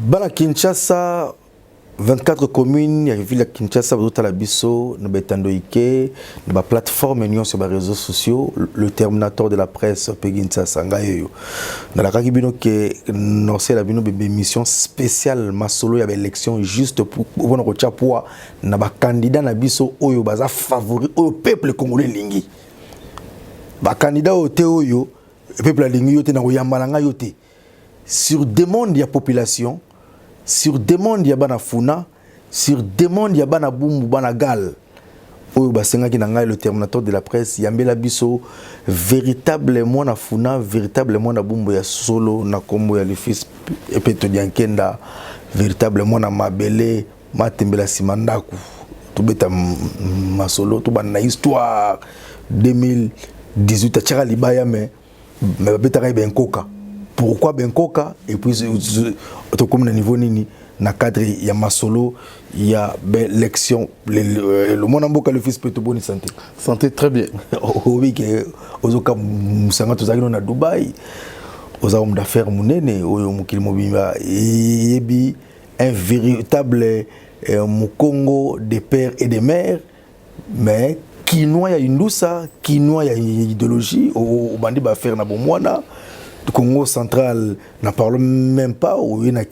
Bana Kinshasa, 24 communes, il y a ville à Kinshasa, vous avez Bisso, nous avons Ike, nous plateforme sur les réseaux sociaux, le terminateur de la presse, Kinshasa, Ngayo. Dans la Kagibino, nous avons une émission spéciale, Masolo, il y avait élection juste pour nous candidat na Bisso, Oyo, Baza favori, au peuple congolais Lingi. Ba candidat au Théoyo, le peuple Lingi, yote na Oyambalanga yote. Sur demande de la population, sur demande de la Funa, sur demande de la Bumbu, Bana Gal, Oyo Basenga qui n'a le terminateur de la presse, Yambela Bisso, véritablement na Funa, véritablement na Bumbu ya Solo, na Kombo ya le fils Epeto Diankenda, véritablement na Mabele, Matembela Simandaku, tout beta Masolo, tout ban na histoire 2018 à Tchara Libaya, mais beta Benkoka. Pourquoi Benkoka et puis comme niveau nini na cadre ya Masolo il y a l'élection le monde en boka le fils Peto Boni santé très bien oui que ozoka musanga tozaki na Dubaï aux hommes d'affaires munene oyo mukili mobimba yebi un véritable Congo des pères et des mères mais qui noie une douça qui noie une idéologie au bandi ba faire na bomwana Congo central n'a parlé même pas où il y a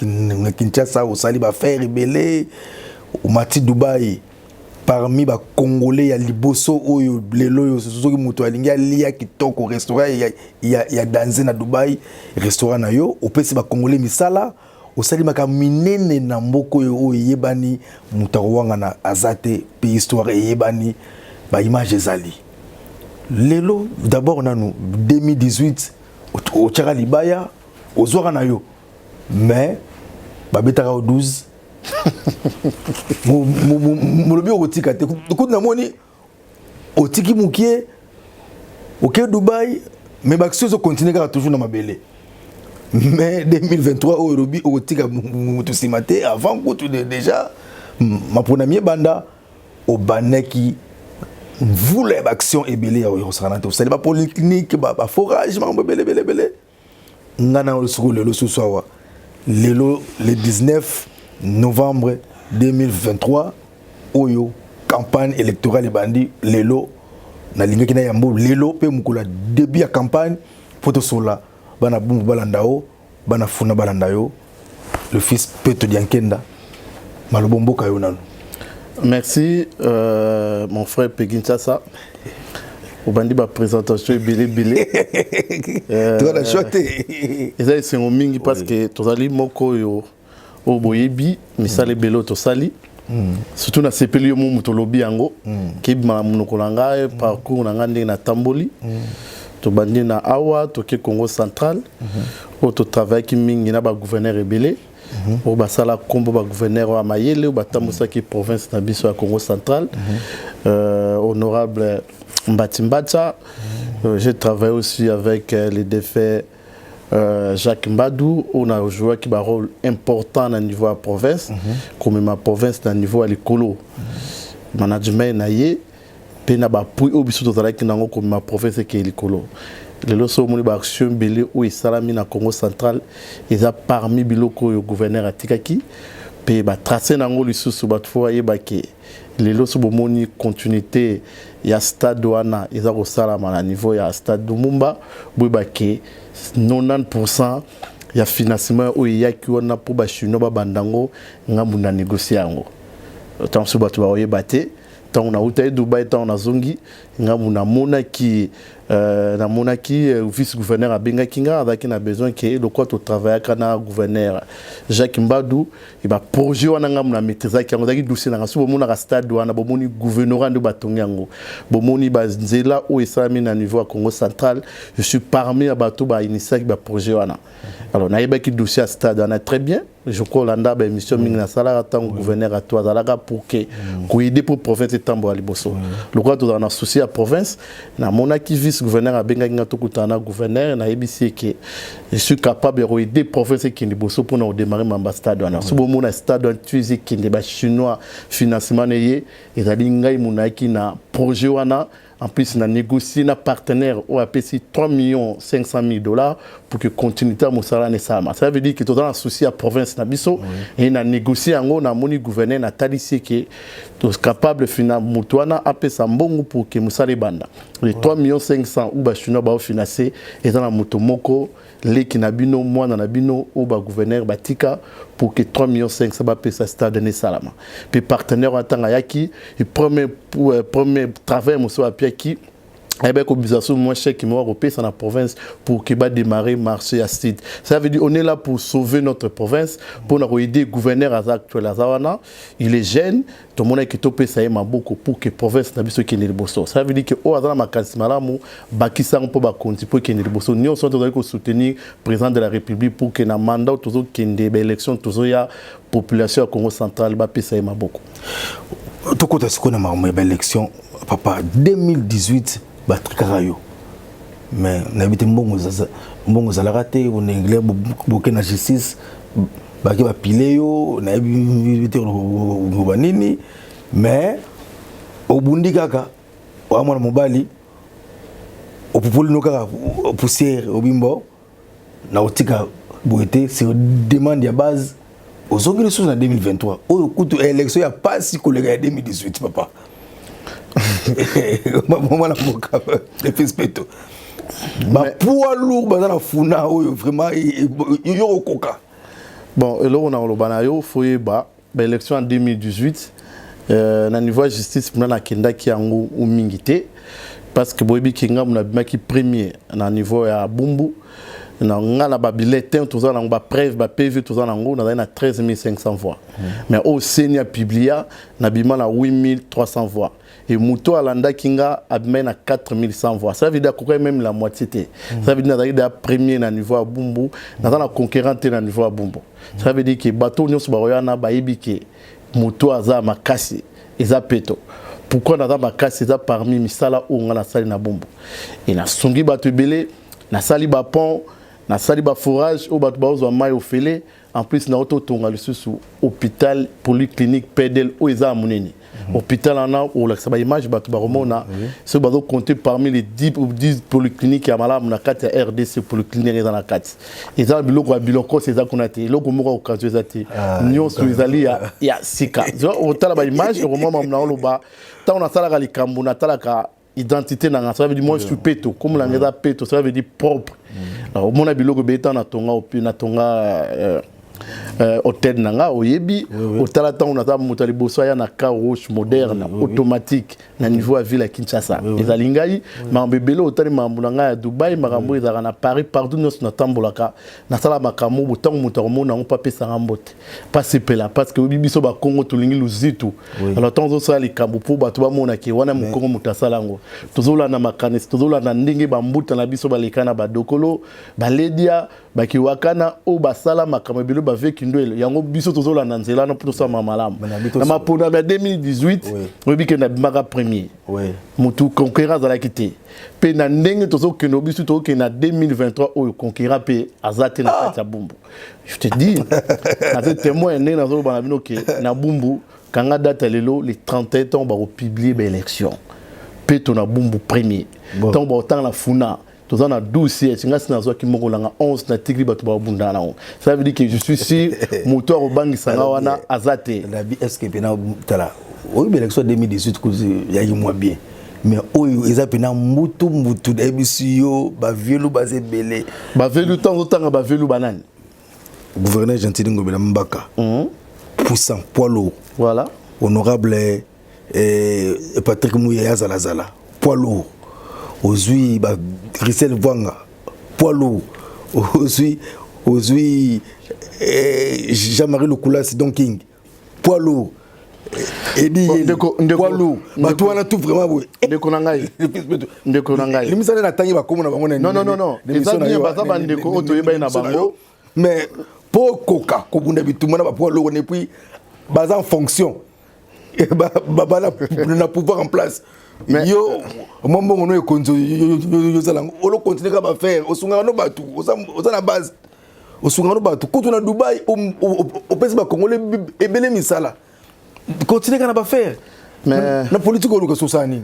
Kinshasa au Sali va faire rebelle au Mati Dubaï parmi les Congolais il y a Liboso ou les loyaux ce sont qui mutualisent il y a qui toque au restaurant il y a dansé na Dubaï restaurant na yo au pays les Congolais misala au Sali maka minene na mboko yo yebani mutawanga na azate pays histoire yebani ba image zali lelo d'abord nanu 2018 au Tchara Libaya, au Zoranayo. Mais, Babetara au 12. Mon lobby au Tika. Du coup, Namoni, au Tiki Moukié, au Quai Dubaï, mais Baxio continue à toujours dans ma belle. Mais 2023, au lobby au Tika Moutousimate, avant que déjà, ma première banda, au Baneki. Voulez action et belé au Sanante, c'est pas polyclinique, ba forage, ma belé. Ngana le soir. Le 19 novembre 2023, Oyo, campagne électorale bandi, lelo, na linga kina yambo, lelo, pe mukula, début à campagne, photo sola, bana bumbu balandao, bana funa balandayo, le fils Peto Diankenda, malobombo kayo nanu. Merci, mon frère Kinshasa. Au bandi ba présentation bilé. Tu as choisi. Et c'est un mingi parce que tu as dit moko yo au boyebi, mais ça les bélo to sali. Surtout na sepeli yo mu tolobi yango. Kebi ma munokolanga parcours na ngande na tamboli. To bandi na awa to ke Congo central. Au to travail ki mingi na ba gouverneur rebelle. Au basala combo ba gouverneur wa Mayele ou batamusa qui province na biso ya Congo central. Honorable Mbatimbacha, j'ai travaillé aussi avec les défaits Jacques Mbadou, on a joué qui a un rôle important au niveau de la province, comme ma province au niveau de l'écolo. Management naie, pena ba pui obiso tozala ki nango comme ma province qui est l'écolo. Les loso moni ba action belé ou salami na Congo central, ils a parmi biloko yo gouverneur atikaki, pe ba tracer nango lisusu ba tfo yeba ke les loso bomoni continuité ya stade wana ils a salama na niveau ya stade Lumumba, bo ba ke 90% ya financement o yaki wana pour ba chino ba bandango ngambu na négocier yango. Tant so ba to ba yeba te tant on a outé Dubaï tant on a zongi ngambu na monaki na monaki vice-gouverneur à Benga Kinga avec qui a besoin que le quoi tu travailles kana gouverneur Jacques Mbadou il va projet wana ngam na maîtrise qui ngaki dossier na so bomona ka stade wana bomoni gouvernorat de batongango bomoni bazela o esami na niveau à Congo central je suis parmi à bato ba initier ba projet wana alors na yeba ki dossier à stade wana très bien je crois landa ba émission mingi na sala tant gouverneur à toi zalaka pour que ko aider pour province tambo ali boso le quoi tu dans associé à province na monaki vice-gouverneur a benga kinga tokutana gouverneur na ebisi ke je suis capable de aider province qui ndi boso pour na démarrer ma stade wana so bo mona stade tuizi qui ndi ba chinois financement neye ezali ngai munaki na projet wana En plus, on a négocié un partenaire au APC 3 500 000 $ pour que continuité à Moussala Nessama. Ça veut dire que tout dans la souci à la province Nabiso et on a négocié en haut, on a mon gouverneur Nathalie Seke, tous capables finalement Moutouana APC Mbongo pour que Moussala Banda. Les 3 500 000 Bachuna ba financé et dans la Moutomoko, les Kinabino, moi Nanabino, au gouverneur Batika pour que 3 500 000 APC stade Nessalama. Puis partenaire en Tangayaki, le premier travail Moussala Piaki. Eh bien, l'obligation moins cher qui m'a repayé dans la province pour qu'il va démarrer marché à site. Ça veut dire qu'on est là pour sauver notre province, pour nous aider le gouverneur actuel Azawana. Il est jeune, tout le monde qui topé ça m'a beaucoup pour que la province n'a pas qui n'est pas. Ça veut dire que au Azana Makasimalamu, Bakissa on peut pas continuer pour qu'il n'est pas. Nous sommes tous pour soutenir le président de la République pour qu'il ait un mandat toujours qu'il y ait des élections toujours la population Congo central va payer m'a beaucoup. Tout côté ce qu'on a marre élection papa 2018. Batrikarayo mais n'habite mbongo za raté on anglais beaucoup na justice baki ba pileyo na habite banini mais obundi kaka wa mwana mobali opupuli no kaka poussière obimbo na otika boité c'est demande ya base aux organisations en 2023 au kutu élection ya pas si collègue en 2018 papa. Maman la moka les fespeto ba poids lourd ba na funa vraiment yo koka bon et là on a le banayo foye ba élection en 2018 na niveau justice na kenda ki yango ou mingité parce que boyebi kinga mona bimaki premier na niveau ya Bumbu na ngala ba bulletin tout ça na ba preuve ba PV tout ça na 13 500 voix mais au Seigneur publia na bima na 8 300 voix et Mouto Alanda Kinga a à 4100 voix. Ça veut dire qu'il y a même la moitié. Ça veut dire qu'il y a premier à niveau à Bumbu, dans la concurrente à niveau à Bumbu. Ça veut dire que bateau Nyos Baroyana Baibike, Mouto Aza Makasi, Eza Peto. Pourquoi Naza Makasi Eza parmi Misala ou on a la salle na Bumbu? Et na Songi Bato Belé, na Sali Bapon, na Sali Baforage, au Bato Baozo Maï au Félé. En plus, na auto tonga le sous hôpital polyclinique Pedel ou Eza Amuneni. Hôpital en a ou la image batu baromona ce bateau compté parmi les 10 polycliniques à malade na carte RDC polyclinique dans la carte et ça biloko biloko c'est ça qu'on a été loko moko occasion zati nyon so izali ya sika au tala ba image au moment na loba ta on a sala ka likambu na tala ka identité na ça veut dire moi je suis peto comme la ngeza peto ça veut dire propre alors mon biloko beta na tonga opi na tonga hôtel nanga oyebi otala temps on a motali boso ya na car rouge moderne automatique na niveau à ville à Kinshasa ezalingai ma bebelo otali mambu nanga ya Dubai makambo ezaka na Paris partout nous na tambolaka na sala makambo botango motormo na on pas pesa ngambote pas sepela parce que bibiso ba Congo tolingi luzitu alors temps zo sala likambo po bato ba mona ke wana mukongo mutasala ngo tozola na makanisi tozola na ndenge ba mbuta na biso ba lekana ba dokolo ba ledia ba kiwakana o basala makambo belo ba vekindwele yango biso tozola na nzela na poto sa mamalamu na mapona ba 2018 obi ke na bimaka premier mutu conquérant za la kité pe na ndenge tozo ke no biso to ke na 2023 o conquérant pe azate na kati ya Bumbu je te dis na ce témoin né na zo bana bino ke na Bumbu kanga date lelo les 31 ans ba publier ba élection pe to na Bumbu premier tant ba autant la funa tous en a 12 sièges, c'est un qui m'a 11 na tigri batu ba bunda na. Ça veut dire que je suis sûr moteur au bangi sanga wana azate. La vie est-ce que pena tala. Oui, l'élection 2018 il y a eu moins bien. Mais ils ont pena mutu d'émission ba velu ba zebele. Ba velu temps autant ba velu banane. Gouverneur Gentil Ngobela Mbaka. Puissant poids lourd. Voilà. Honorable Patrick Mouyaya Zalazala. Poids lourd. Aujourd'hui, Christelle Vanga, poids lourd. Aujourd'hui, Jean-Marie Lokula, c'est Don King, poids lourd. Et dit, poids lourd. Tout on a tout vraiment. Mais pour Coca, comme on a vu tout le monde, poids lourd, et puis, en fonction, na pouvoir en place. Mais yo mombo ngono ekonzo yo zalango olo continue ka ba faire osunga no batu oza na base osunga no batu kutu na Dubai o pesi ba Congolais ebele misala continue ka na ba faire mais na politique oluka sosani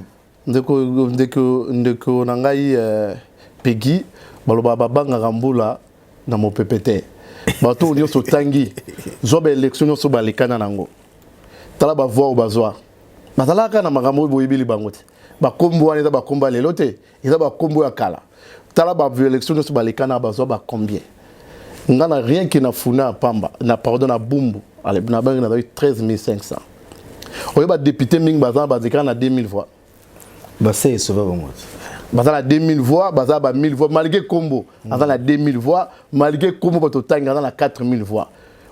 ndeko nangai Peggy baloba babanga rambula na mo PPT bato nyonso tangi zoba élection nyonso balekana nango tala ba voix bazwa bazalaka na makambo boyebili bango te bakombo wana eza bakombo lelo te eza bakombo ya kala tala ba élection nyonso balekana bazwa ba combien ngana rien que na funa pamba na pardon na bumbu ale na bangi na 13500 oyeba député ming bazana bazekana na 2000 voix c'est sauvé bango bazana 2000 voix bazaba 1000 voix malgré combo bazana 2000 voix malgré combo bato tanga na 4000 voix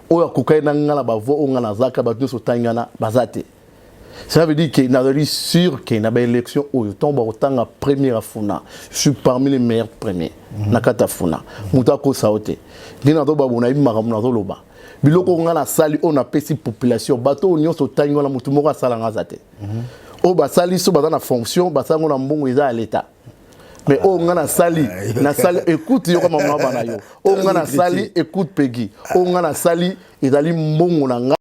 oya kokai na ngala ba voix ngana zaka bato so tanga na bazate ça veut dire que na sûr que na ba élection oyo tomba otanga première funa je suis parmi les meilleurs premiers na kata funa mutako saote dina do babona ibimaka muna zo loba biloko ngana sali on a pesi population bato nyonso tanga na mutu moko sala ngazate o basali so bazana fonction basango na mbongo eza à l'état mais o ngana sali na sali écoute yo kama mama na yo o ngana sali écoute Peggy o ngana sali ezali mbongo na nga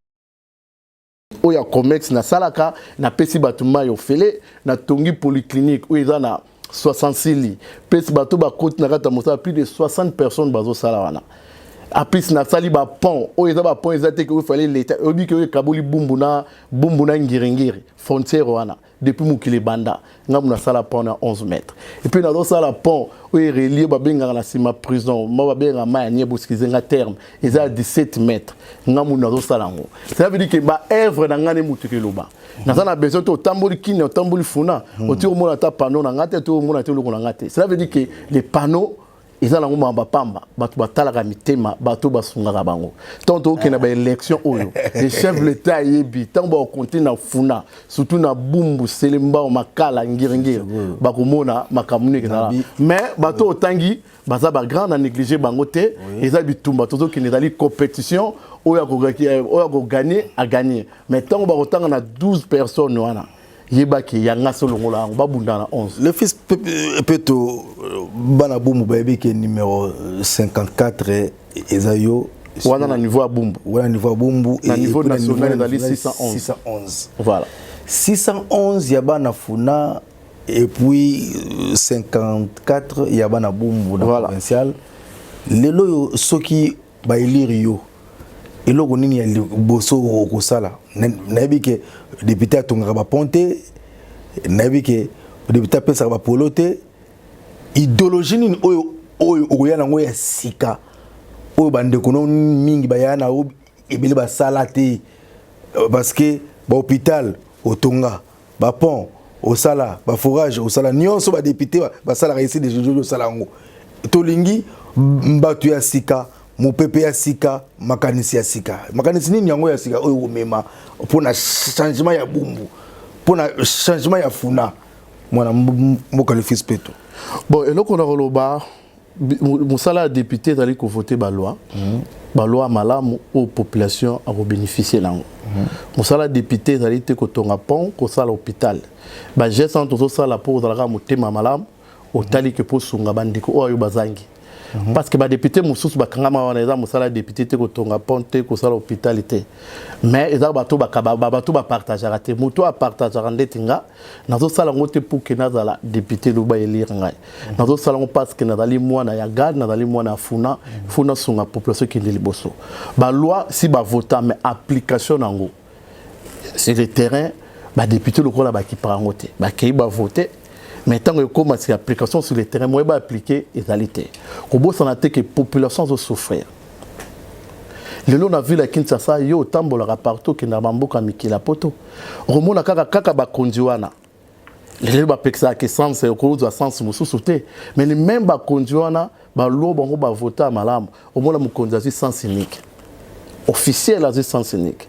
o ya comex na salaka na pesi batuma yo fele na tongi polyclinique o eza na 66 lits pesi bato ba côte na kata mosa plus de 60 personnes bazo sala wana apis na sali ba pont o eza ba pont ezate que il fallait l'état obi que kabuli bumbuna ngiringiri frontière wana depuis mukile banda ngamu na sala pont na 11 mètres et puis na do sala pont o relié ba benga na sima prison ma ba benga ma nye boskizenga terme eza 17 mètres ngamu na do sala ngo ça veut dire que ba œuvre na ngane mutuke loba na sana besoin to tamboli kine o tamboli funa o ti o mona ta panneau na ngate to o mona te loko na ngate ça veut dire que les panneaux ils ont un pamba, batala mitema, bato basunga bango. Tant que na ba élection oyo, les chefs de l'État yebi, tant ba compter na funa, surtout na bumbu selemba o makala ngiringiri, bakomona makamuni kana. Mais bato tangi, baza ba grand na négliger bango te, ils a bitumba toto qui n'est compétition, oya ko gagner à gagner. Mais tant ba otanga na 12 personnes wana. Yebaki yanga solongola babunda na 11 le fils Peto bana bumbu bayebi ke numéro 54 ezayo wana na niveau ya bumbu wana niveau ya bumbu na niveau national dans 611 voilà 611 ya bana funa et puis 54 ya bana bumbu na provincial lelo yo soki ba élire yo eloko nini ya boso okosala nayebi ke député atongaka baponte nayebi ke député apesaka bapolo te idéologie nini oyo okoya nango ya sika oyo bandeko no mingi baya na ebele basala te parce que bahôpital otonga bapont osala baforage osala nyonso badéputé basalaka esi de jojo osala yango tolingi mbato ya sika mopepe ya sika makanisi ya sika makanisi nini yango ya sika oyo omema pona changement ya bumbu pona changement ya funa mwana mboka le fils Peto bon eloko na koloba musala député dali ko voter ba loi malamu aux population a bénéficier nango musala député dali te ko tonga pont ko sala hôpital ba geste entre sala pour dala motema malamu otali ke po sunga bandiko oyo bazangi parce que ba député mususu bakangama wana eza musala député te ko tonga ponte ko sala hôpitalité mais eza bato bato ba partager te muto a partager ndetinga nazo sala ngote pour que nazala député lo ba élire ngai nazo sala parce que nazali mwana ya gad nazali mwana funa sunga population qui ndeli boso ba loi si ba vota mais application nango sur le terrain ba député lo ko la ba ki parangote ba kei ba voter. Mais tant que comme c'est l'application sur le terrain, moi je vais appliquer les alités. Comme ça, on a que la population va souffrir. Le long a vu la Kinshasa, il y a autant de rapports qui n'a pas mis la poto. Romo na kaka ba kondiwana. Les gens qui ont que sens et au de sens musu sauter. Mais les mêmes ba kondiwana, ba lo bango ba voter à malam. Au moins la mukondiasi sens unique. Officiel à sens unique.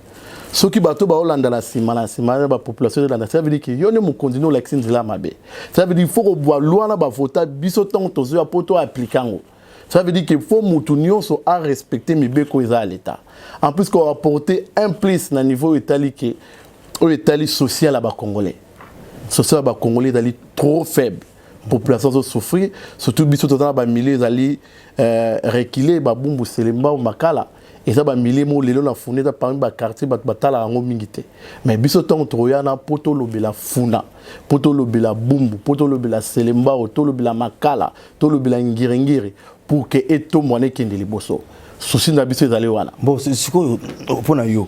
Ce qui bateau ba Hollande la sima la population de la nation veut dire que yo ne mu continuer l'action de la mabe. Ça veut dire il faut que bois loi na ba voter biso tant tozo poto appliquango. Ça veut dire qu'il faut mutunio so à respecter mibeko eza l'état. En plus qu'on apporter un plus na niveau italique au Italie social à ba congolais. Social ba congolais dali trop faible. population zo souffrir surtout biso tozana ba milieu ezali reculer ba bumbu selemba ou makala et ça ba milieu mo lelo na funa ta parmi ba quartier ba batala ngo mingité mais biso tongo troyana poto lobela funa poto lobela bumbu poto lobela selemba ou to lobela makala to lobela ngirengiri pour que eto mwane kende liboso souci na biso ezali wana bon c'est quoi pour na yo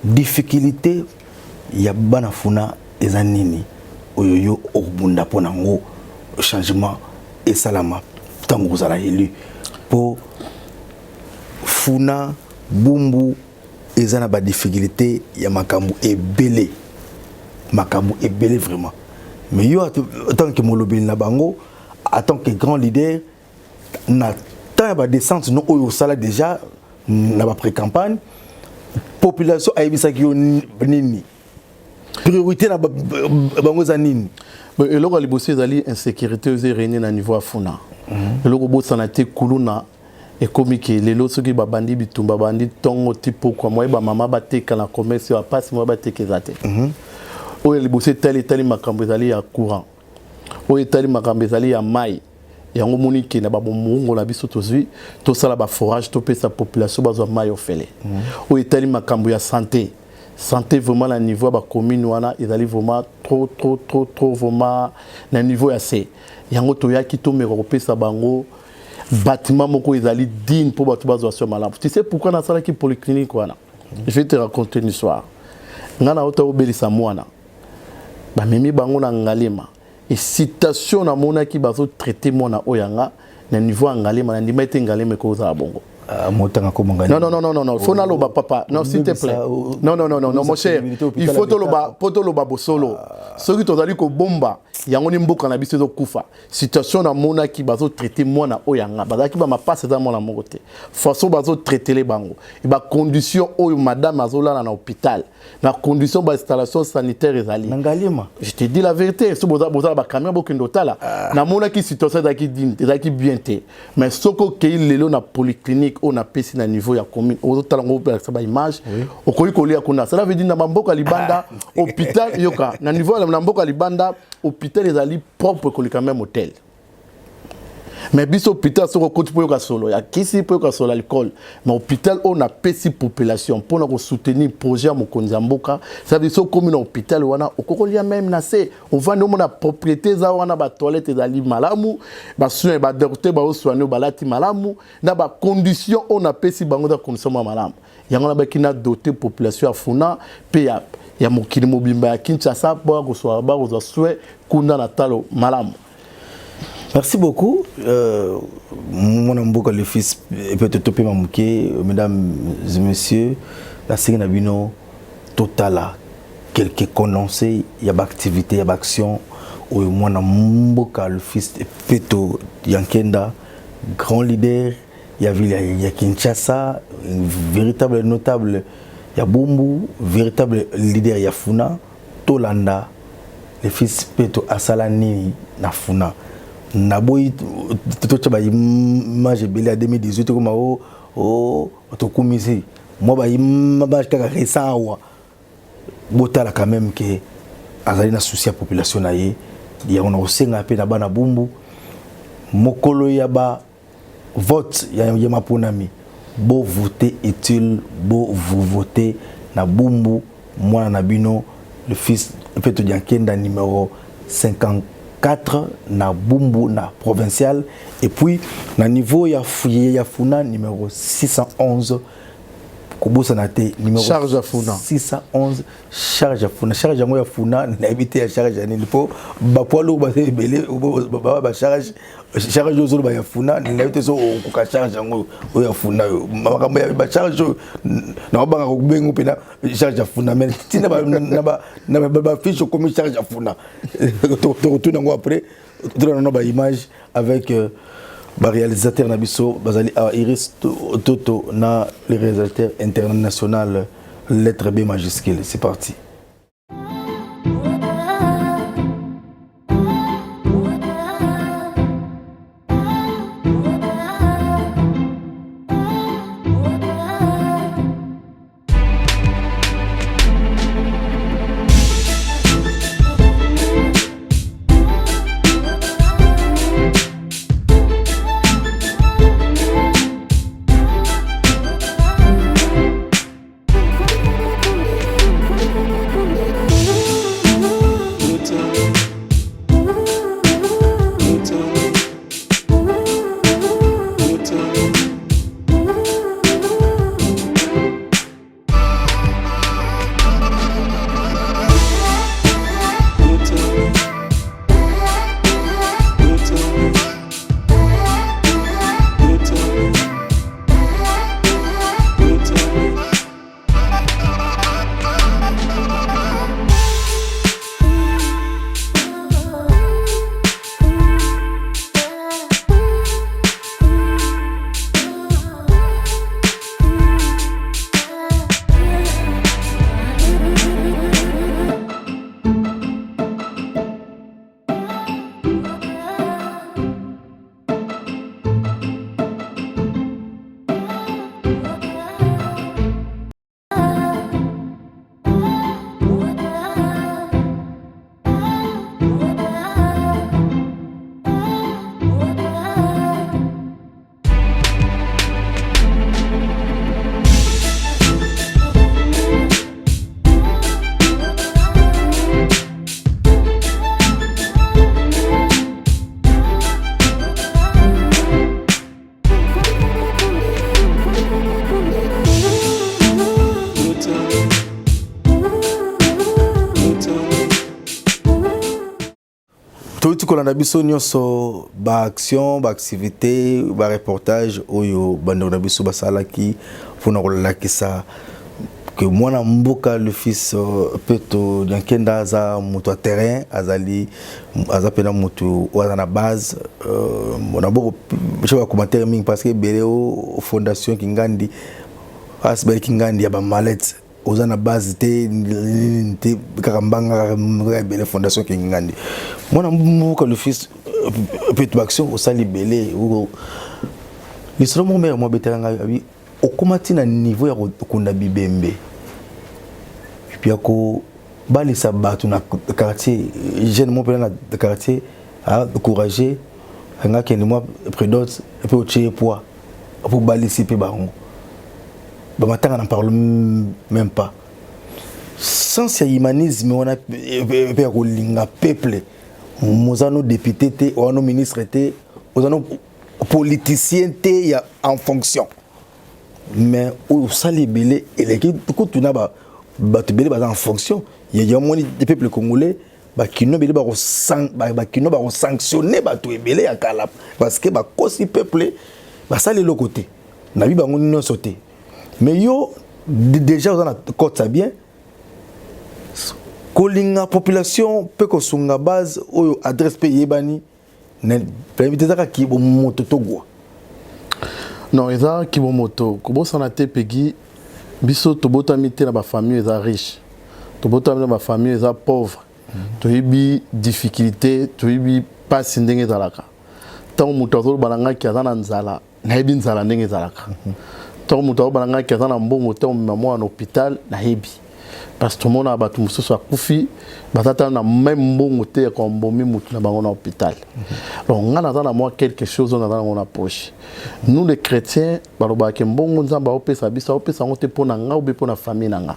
difficulté ya bana funa ezanini oyoyo obunda pona ngo changement et salama tango kozala élu pour funa bumbu ezana ba difficulté ya makambu ebele vraiment mais yo en tant que molobeli na bango en tant que grand leader na tant ba descente non oyo sala déjà na ba pré-campagne population ayebisaki yo nini priorité na bango za nini et là les bossés ezali insécurité aux régner na niveau afuna et là boss santé kuluna et comme que les lots qui ba bandi bitumba bandi tongo tipo kwa moi ba mama bateka na commerce ya passe moi bateka zate o les bossés tel makambo ezali ya courant o tel makambo ezali ya mai yango moniki na ba mongo na biso tozwi to sala ba forage to pesa population bazwa mai ofele o tel makambo ya santé vraiment à niveau ba commune wana ezali vraiment trop vraiment na niveau ya C yango to ya kito me kopesa bango bâtiment moko ezali digne pour bato bazwa sur malamu tu sais pourquoi na sala ki polyclinique wana je vais te raconter une histoire ngana ota obelisa mwana ba mimi bango na ngalema et citation na mona ki bazo traiter mwana oyanga na niveau ngalema na ndima ete ngalema ko za bongo non, faut na loba papa, non s'il te plaît. Non, mon cher, il faut to loba bosolo. Ce qui tozali ko bomba, yango ni mboka na biso zo kufa. Situation na mona ki bazo traiter mwana oyanga, bazaki ba mapase za mwana mokote. Façon bazo traiter les bango. Et ba condition oyo madame azola na hôpital. Na condition ba installation sanitaire ezali. Nangalima. Je te dis la vérité, so boza ba caméra bokendo tala. Na mona ki situation ezaki bien te. Mais soko ke lelo na polyclinique on a pesi na niveau ya commune au talango ba sa image okoyi kolia kuna cela veut dire na mboka libanda hôpital yoka na niveau na mboka libanda hôpital ezali propre kolika même hôtel mais biso hôpital soko côté pour yoka solo ya kisi pour yoka solo alcool mais hôpital on a pesi population pour na soutenir projet ya mokonzi mboka ça veut dire commune hôpital wana okokolia même na se on va nous na propriété za wana ba toilette ezali malamu ba soin ba docteur ba soigner ba lati malamu na ba condition on a pesi bango da condition malamu yango na ba kina doter population afuna pe ya mokili mobimba ya Kinshasa ba ko soa ba ko soin kuna na talo malamu. Merci beaucoup. Mon amboka le fils peut-être topé mamouké, mesdames et messieurs, la série Nabino totala quelques condensés, il y a activité, il y a action. Mon amboka le fils Peto Yankenda, grand leader, il y a Kinshasa, un véritable notable, il y a Bumbu, véritable leader Yafuna, Tolanda, le fils Peto Asalani Nafuna. Naboyi toto ba image belé à 2018 comme to kumisi moi ba image kaka récent wa botala quand même que azali na souci à population na ye ya on osenga pe na bana bumbu mokolo ya ba vote ya maponami bo voter utile bo vous voter na bumbu mwana na bino le fils Peto Diankenda numéro 54 na Bumbu na provincial et puis na niveau ya Funa numéro 611 Kobosa Nate numéro charge à Funa 611 charge à Funa ya Funa na habité ya charge ya nini po ba poilo ba belé ba charge ozolo ba ya Funa na habité so ko charge yango ya Funa makambo ya ba charge na ba ko bengu pena charge ya Funa mais tina ba fiche comme charge ya Funa to retourne ngo après on a ba image avec le réalisateur Nabiso Bazali Iris Toto na le réalisateur international lettre B majuscule. C'est parti. Tout ce qu'on a biso nyonso ba action, ba activité, ba reportage oyo bando na biso basala ki fona kolala kisa que moi na mboka le fils peto nyankenda za moto a terrain azali azapena moto oza na base mona boko je vais commentaire ming parce que beleo fondation kingandi asbel kingandi ya ba mallette oza na base te kakambanga bele fondation kingandi moi na mboka le fils peto action osali belé ou ni solo mon mère moi beteranga au komati na niveau ya kunda bibembe puis ako bali sa batu na quartier jeune mon père na quartier a encourager nga kende moi prédote et puis au tché poids pour bali si pe bango ba matanga na parle même pas sans ce humanisme on a pe ko linga peuple mozano député te ou no ministre te ozano politicien te ya en fonction mais au sali belé et l'équipe tout tu na ba tu belé en fonction il y a moins de peuple congolais ba kino belé ba kino ba sanctionner ba tu belé ya kala parce que ba kosi peuple ba sali le côté na bi ba ngoni sauter mais yo déjà on a côte ça bien kolinga population peut ko sunga base oyo adresse pe yebani ne peut-être ki bo moto togwa. Non, ils ont qui vont moto. Comment ça n'a été payé? Biso to bota mite na ba famille ils riche. To bota na ba famille ils pauvre. To yibi difficulté, to yibi pas ndenge zalaka. Tant mutazo balanga ki azana nzala, na yibi nzala ndenge zalaka. Tant mutazo balanga ki azana mbongo te maman en hôpital na yibi. Parce que tout le monde a battu muso soit koufi, batata na même mbongo te ko mbomi mutu na bango na hôpital. Donc on a dans moi quelque chose dans mon poche. Nous les chrétiens, baloba ke mbongo nzamba opesa biso opesa ngote pona nga ou pona famille nanga.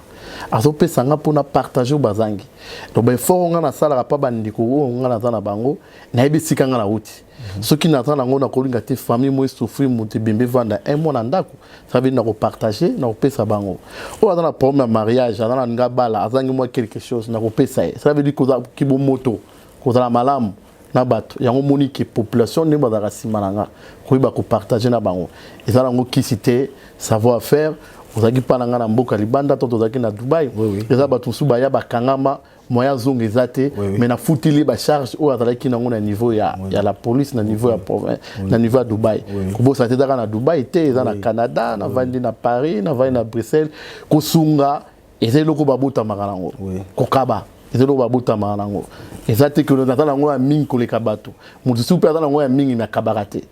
Azo pesa nga pona partager bazangi. Donc ben fort on a sala pa bandiko on a na bango na ebisika nga na uti. Ceux qui n'attendent ngo na kolinga te famille moi souffrir mutu bimbe vanda un mois ndako. Ça veut dire na partager na opesa bango. O dans la première mariage, dans la ngabala, azangi moi quelque chose na opesa. Ça veut dire que ki bo moto, ko la malamu na bato yango moni ke population ne bazaka simananga ko ba ko partager na bango. Ezala ngo kisité savoir faire. Ozaki pananga na mboka libanda to tozaki na Dubai. Eza bato suba ya bakangama moya zonga ezate mais na futili ba charge o azalaki na ngona niveau ya la police na niveau ya province na niveau ya Dubai. Ko bo santé daka na Dubai te eza na Canada na vandi na Paris na vandi na Bruxelles ko sunga ezelo ko babuta makanango. Ko kaba ezelo babuta makanango. Ezate que na tala ngo ya mingi ko le kabato. Mutu super tala ngo ya mingi na kabarate.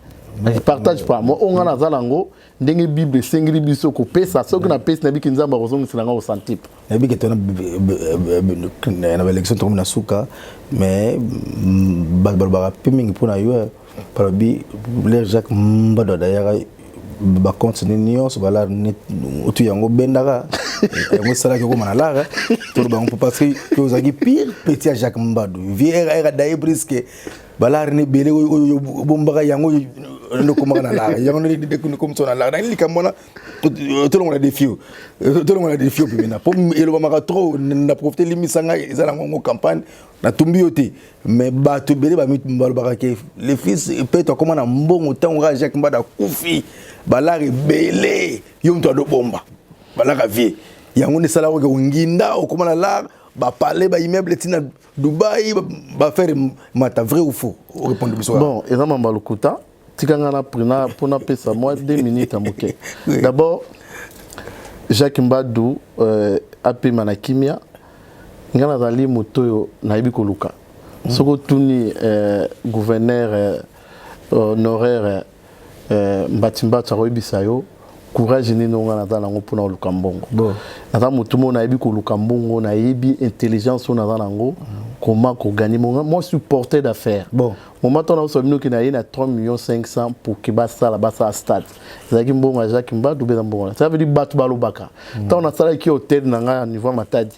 Je partage pas. Moi, on a dans l'ango, dengue Bible, sengri biso ko pesa, so que na pesa na biki nzamba kozongi silanga au santip. Na biki tona na élection to na suka, mais balbara piming pona yo par bi les Jacques Mbado d'ailleurs ba continue nyonso bala otu yango bendaka yango sala ko mana lara to ba on peut parce que ozaki pire petit à Jacques Mbado viera d'ailleurs presque bala ne belé bombaka yango no komaka na lara yango ne de ko mtsona lara ni kamona to le défi pimena pour elo maka trop na profiter limisanga ezala ngo campagne na tumbi yote mais ba to belé ba mitbalbaka ke les fils peut to komana mbongo tango Jacques Mbado kufi balari belé yo mto do bomba balaka vie yango ne sala ko nginda o komana lara ba parler ba immeuble tina Dubaï ba faire mata vrai ou faux répondre biso. Bon et na mamba lokuta tikanga na prina pona pesa moi 2 minutes à moké. D'abord Jacques Mbado ape manakimia ngana zali moto na ibi koluka soko tuni gouverneur honoraire Mbatimba tsaro ibisayo courage ni nonga na zala ngo pona lukambongo bon na moto mo na ibi kolukambo na ibi intelligence na zala ngo comment ko gagner moi supporter d'affaires bon moment on a sobino ki na yena 3 500 000 pour que basa la basa stade zaki mbongo Jacques Mbado be mbongo ça veut dire batu balobaka tant on a sala ki hôtel na nga niveau matadi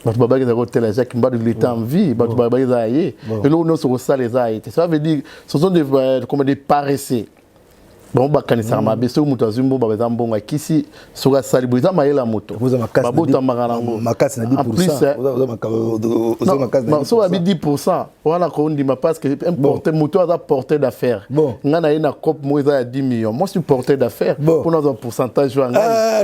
batu babaki za hôtel Jacques Mbado il était en vie batu babaki za yé et là on se resale za été ça veut dire ce sont des comme des paresseux bon bakanisa mabe so mutu azumbo babeza mbongo kisi soka salibuza mayela moto babota marango makasi na 10%. So abi 10% wana ko ndima parce que importer moto aza porteur d'affaires ngana ina cop moza ya 10 millions moi je suis porteur d'affaires pour notre pourcentage wana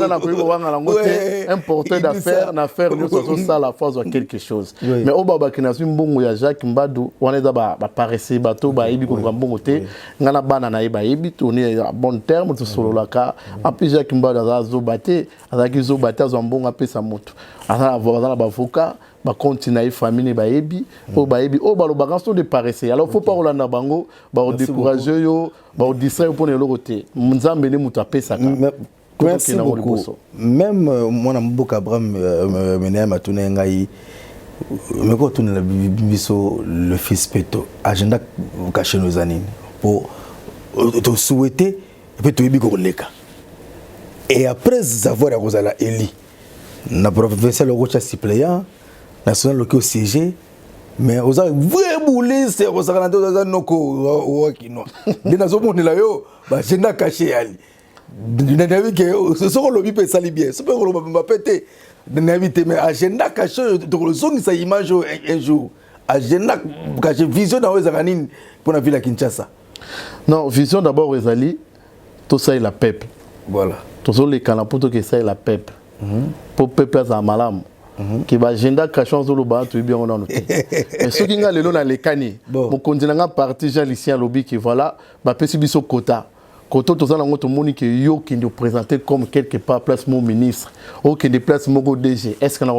na ko wana na ngote un porteur d'affaires na faire nous so ça la force de quelque chose mais au baba kina mbongo ya Jacques Mbadou wana za ba paraissé bato ba ibi ko mbongo te ngana bana na iba ibi tourner à bon terme to solo laka après Jacques Mbadou za zobate azaki zobate zo mbongo apesa moto azana avocat ba avocat ba continuer famille ba ibi o ba ibi o ba lo baganso de paraissé alors faut pas rolanda bango ba décourager yo ba distraire pour ne lokote nzambe ne mutu apesa ka. Merci beaucoup. Même moi na mboka Abraham menea matuna ngai mais quand on a le fils Peto agenda caché nos années pour te souhaiter et puis te bigouleka et après avoir à Rosala Eli na provincial rocha suppléant national local CG mais aux a vrai bouler c'est Rosala dans noko wakino dina zo monela yo ba agenda caché ali dina que ce sont le bipe sali bien c'est pas le ba péter d'inviter mais agenda caché de le zone sa image un jour agenda caché vision dans les années pour la ville à Kinshasa. Non, vision d'abord Ezali tout ça est la peuple. Voilà. Tout ça les canapoto que ça est la peuple. Pour peuple à malam qui va agenda caché sur le bas tout bien on a noté. Et ceux qui nga lelo na lekani mon continent parti Jean Lucien lobby qui voilà ba pesi biso quota. Quand tout ça, on a dit que yo qui nous présentait comme quelque part place mon ministre, ou qui nous place mon DG. Est-ce qu'on a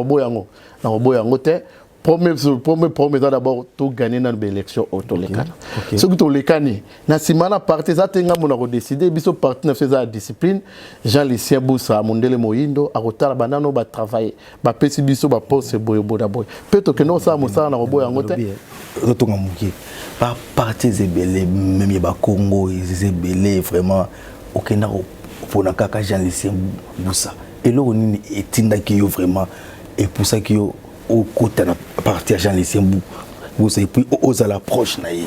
un premier d'abord tout gagner dans l'élection autolécane. Ce que tu l'écane, na simana parti ça tenga mon a décidé biso parti na faisait la discipline. Jean Lucien Boussa Mondele Moindo a rotala banano ba travailler. Ba pesi biso ba poste boyo boda boy. Peut-être que non ça mo ça na boyo ngote. Rotonga muki. Pas parti zebele même ba Congo zebele vraiment aucun pour na kaka Jean Lucien Boussa. Et là on est tindaki yo vraiment et pour ça que yo au côté de partir Jean Lucien Boussa et puis aux à l'approche naïe.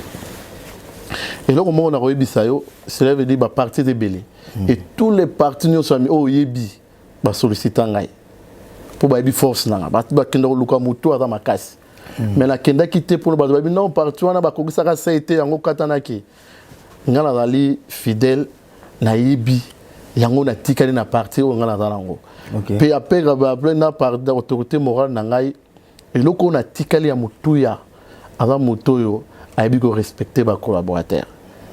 Et là comment on a reçu ça yo, cela veut dire ba parti de belé. Et tous les partis nous sont mis au yebi ba sollicitant ngai. Pour ba yebi force na ba kendo luka muto aza makasi. Mais la kenda quitté pour ba non parti wana ba kokisa ka saité yango katanaki. Ngala dali fidèle na yebi yango na tikali na parti o ngala dalango. Puis après après na par autorité morale na ngai et là qu'on a tikali ya mutuya avant mutoyo aibi ko respecter ba collaborateur.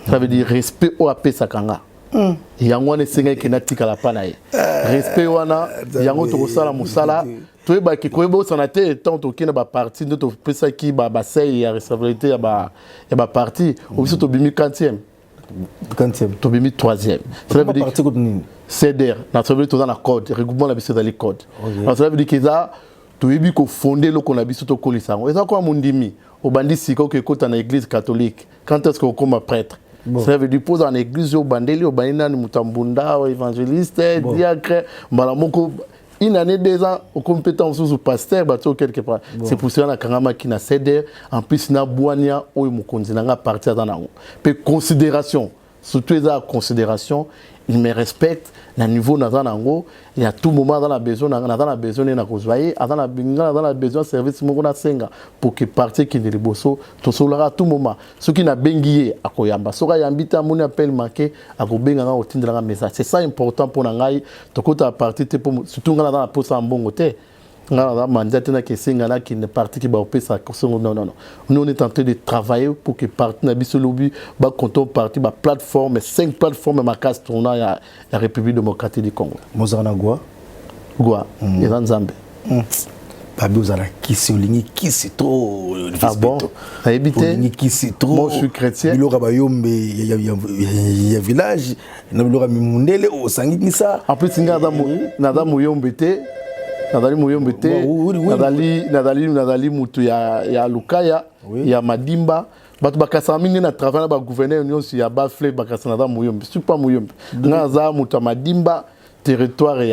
Ça veut dire respect au AP sakanga. Yango ne senga ke na tikala pana ye. Respect wana yango to sala musala to ba ki ko bo sanate tant to kina ba parti ndo to pesa ki ba sey ya responsabilité ya ba parti au biso to bimi 40e. 40e. To bimi 3e. Ça veut dire parti ko nini? CDR, na ça veut dire dans la code, regroupement la biso dans les codes. Ça veut dire que ça to yebi ko fonder lo ko na biso to kolisango. Et ça ko mundimi au bandi siko ke kota na église catholique. Quand est-ce qu'on comme prêtre? Ça veut dire pose en église au bandeli au banina mutambunda évangéliste diacre malamoko une année 2 ans aux compétences sous pasteur bateau quelque part. C'est pour cela que kangama qui na céder en plus na boania o mukonzi na partir dans nango. Pe considération surtout les considération il me respecte na niveau nazanango il y a tout moment dans la besoin na besoin na kozwaye dans la besoin service moko na senga pour que partie qui ne liboso to solara tout moment ce qui na bengié akoyamba soka yambita moni appel manqué akobenga nga otindela message c'est ça important pour ngai to kota partie te pour surtout nga dans la poste en bon côté nga mandat na kesenga na qui ne partie qui ba opesa non nous on est en train de travailler pour que partie na biso lobby ba content partie ba plateforme 5 plateformes ma casse tourna ya République démocratique du Congo Mozana Goa et Nzambe Babi ozala kisi olingi kisi trop ah bon a évité olingi kisi trop moi je suis chrétien bilora bayombe ya village na bilora mimundele osangi ça en plus nada muyombe te nadali muyombe te nadali mutu ya lukaya ya madimba bato bakasa mingi na travail na ba gouverneur nyonso ya ba flé bakasa nada muyombe super muyombe ngaza mutu ya madimba territoire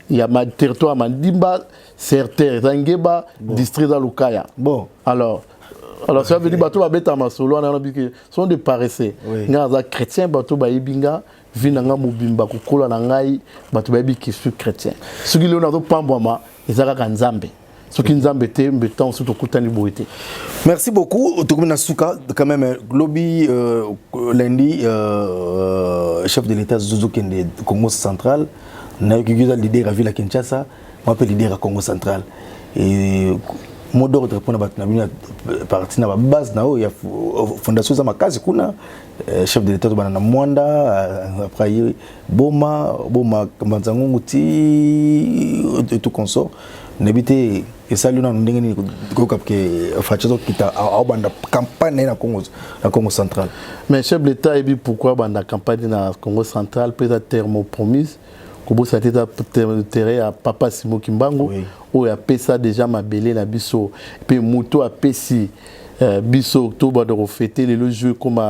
ya ma territoire madimba certain zangeba district za lukaya bon alors Alors ça veut dire bateau va bêta masolo on a dit sont des paresseux. Nga chrétien bateau ba ibinga vinanga mobimba kokola na ngai bateau ba ibiki sur chrétien. Ce qui le na to pambwama ezaka nzambe. Ce qui nzambe te mbetan surtout kutani boité. Merci beaucoup. Tokumina Souka quand même lobby lundi chef de l'État Zouzou Kende Congo central na yokiza leader à Ville Kinshasa, moi pe leader à Congo central et mot d'ordre pour na parti na base na ya fondation za makazi kuna chef de l'État bana Mwanda après boma Manzango Nguti et tout consort n'habite et ça lui na ndenge ni ko kapke fachazo kita au banda campagne na Congo central. Mais chef de l'État et pourquoi banda campagne na Congo central peut-être terme promise Kobo ça était terre à Papa Simo Kimbango où il a payé déjà ma belé la biso et puis moto a payé biso octobre de refêter les jeux comme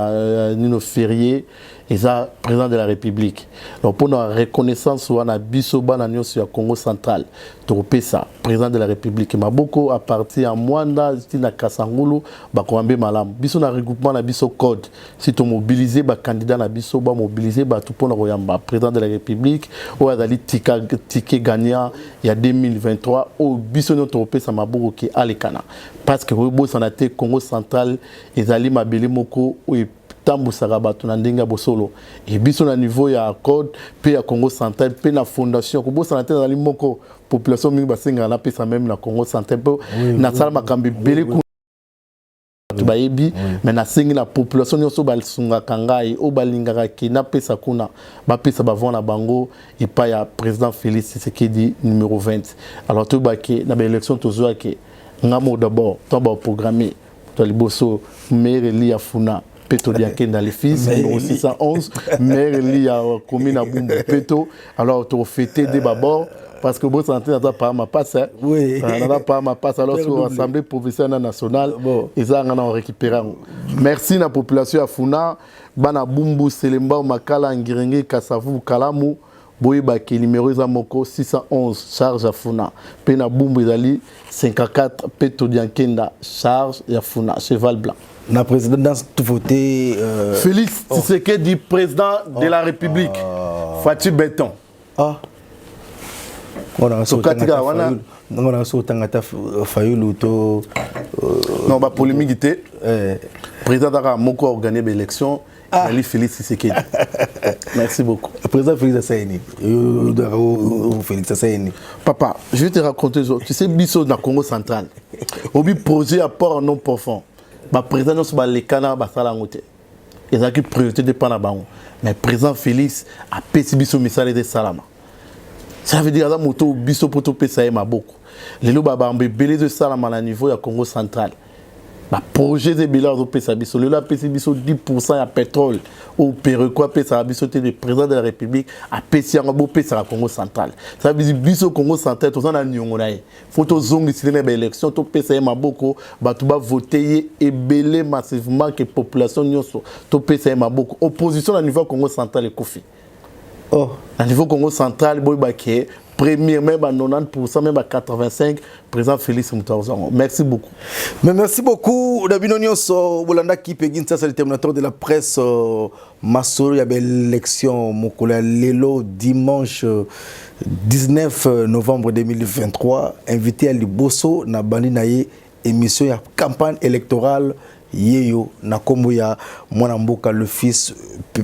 Nino Ferrier et ça président de la République. Donc pour la reconnaissance on a biso bananio sur Congo central tropé ça président de la République Maboko à partir à Mwanda na Kasangulu ba koambe malam biso na regroupement na biso code si to mobiliser ba candidat na biso ba mobiliser ba tout pour na royamba président de la République ou azali ticket gagnant il y a 2023 au biso no tropé ça maboko ki alekana parce que bo sanate Congo central ezali mabele moko ou tambu sarabatu na ndinga bosolo et biso na niveau ya code pe ya Congo central pe na fondation ko bosa na tena ali moko population mingi basenga na pesa même na Congo central pe na sala makambi bele ku bayebi mais na sengi na population nyonso balsunga kangai o balingaka ki na pesa kuna ba pesa bavona bango et pa ya président Félix Tshisekedi numéro 20 alors to ba ke na ba élection tozo ke ngamo d'abord to ba programmer to liboso maire li afuna Peto Diakenda les fils numéro 611 maire li a commune à Bumbu Peto alors tu fêter des babord parce que bon santé n'a pas ma passe oui n'a pas ma passe alors sur l'assemblée professionnelle nationale et ça on a récupéré merci la population afuna bana Bumbu Selemba Makala Ngirenge Kasavu Kalamu Boyeba qui numéro moko 611 charge afuna pena Bumbu Zali 54 Peto Diakenda charge afuna cheval blanc. La présidence tout voté Félix Tshisekedi président de la République Fatih Béton on a Tangata Fayulu to non ba polémique était président dara moko organisé l'élection Ali Félix Tshisekedi. Merci beaucoup. Président Félix Tshisekedi. Félix Tshisekedi. Papa, je vais te raconter tu sais biso na Congo central. Obi projet à port non profond. Ba président sur les canards basala ngote. Ils ont qui priorité de pana bango. Mais président Félix a pesi biso message de salama. Ça veut dire que moto biso poto pesa e maboko. Lelo ba bambe belé de salama na niveau ya Congo central. Ba projet de bilan do pesa biso lelo a pesi biso 10% ya pétrole ou quoi pesa biso te de président de la République a pesi en bo pesa Congo central. Ça veut dire biso Congo central to na nyongo na e. Photo zongi sile na élection to pesa e maboko ba to ba voter et belé massivement que population nyonso to pesa e maboko. Opposition à niveau Congo central et kofi. Oh, à niveau Congo central boy baké premier même à 90% même à 85 président Félix Moutaouzango. Merci beaucoup. Mais merci beaucoup Dabinonio so Bolanda qui pegin ça c'est le terminateur de la presse Masolo il y avait l'élection Mokola Lelo dimanche 19 novembre 2023 invité à Liboso na bandi naye émission ya campagne électorale yeyo na kombo ya mwana mboka le fils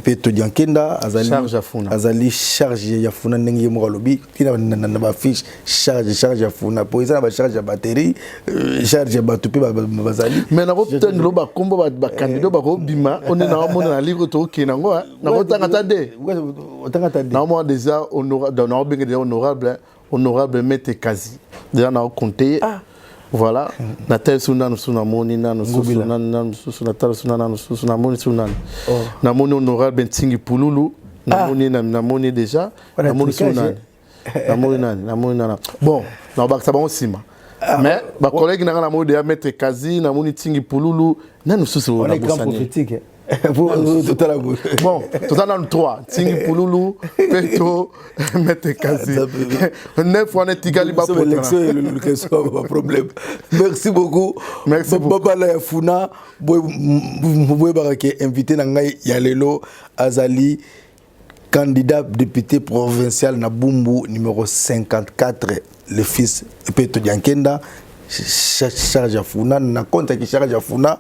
Peto Diakenda azali charge ya funa ndenge mo lobi kina na ba fiche charge ya funa po ezana ba charge ya batterie charge ya batupe bazali mais na roteng lo ba kombo ba candidat ba robima on est na mona na livre to kenango na rotanga tade na mo déjà honorable maître Kazi déjà na compter voilà na tel sunan sunamoni nanu na moni honorable Bentingi Pululu na moni déjà na moni sunan na moni bon na ba sabon sima mais ba collègue na moni de mettre Kazi na moni Tingi Pululu nanu susu na grand prophétique Bon, total dans 3. Tingi Pouloulou, Peto, Metekazi. 9 fois, Tigali Bapo. Problème. Merci beaucoup. Merci beaucoup. Baba la Funa, Boy Barake, invité Nangai Yalelo Azali, candidat député provincial Nabumbu, numéro 54, le fils Peto Diankenda. Charge à Funa, na compte qui charge à Funa,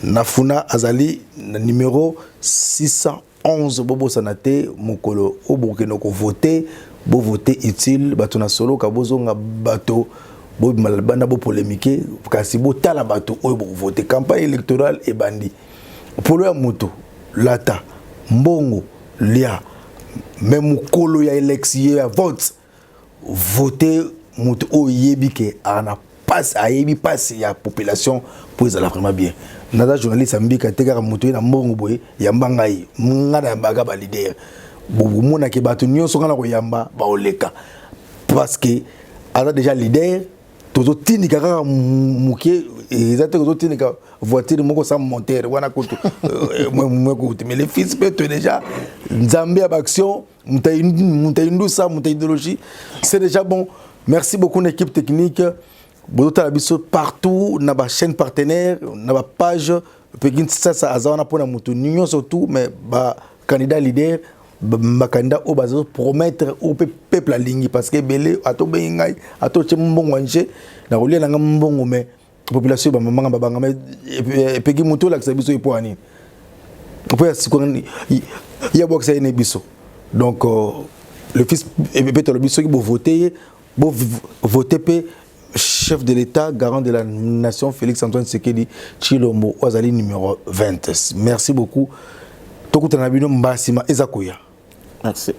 na Funa Azali, numéro 611, Bobo Sanate, Mokolo, au Burkina Faso, voter, bo voter utile, bato na solo, kabozo nga bato, bo malbana bo polémique, kasi bo tala bato, ou bo voter, campagne électorale et bandi. Polo ya moto, lata, mbongo, lia, même kolo ya élection, ya vote, voter, moto, o yebike, ana passe à yebi passe ya population pour la vraiment bien. Nada journaliste ambika teka moto na mbongo boy yamba ngai ngana baga ba leader. Bobu mona ke batu nyonso ngana ko yamba ba oleka parce que ala déjà leader toto tini kaka muke ezate ko tini ka voiture moko sans monteur wana koto moi mais les fils peut déjà nzambe ya action mutaindu sa mutaidologie c'est déjà bon. Merci beaucoup l'équipe technique. Partout, na ba chaîne partenaire, na ba page, pegin ça azana pour na mutu union surtout, mais ba candidat leader, ba candidat au bazo promettre au peuple la ligne parce que belé ato bengai ato chembongo nje na rolia na mbongo mais population ba manga babanga mais pegin mutu la biso epoani. Pour il y a boxe ene biso. Donc le fils peut le biso qui bo voter, chef de l'État, garant de la nation, Félix-Antoine Tshisekedi Tshilombo, Ouazali numéro 20. Merci beaucoup. Merci.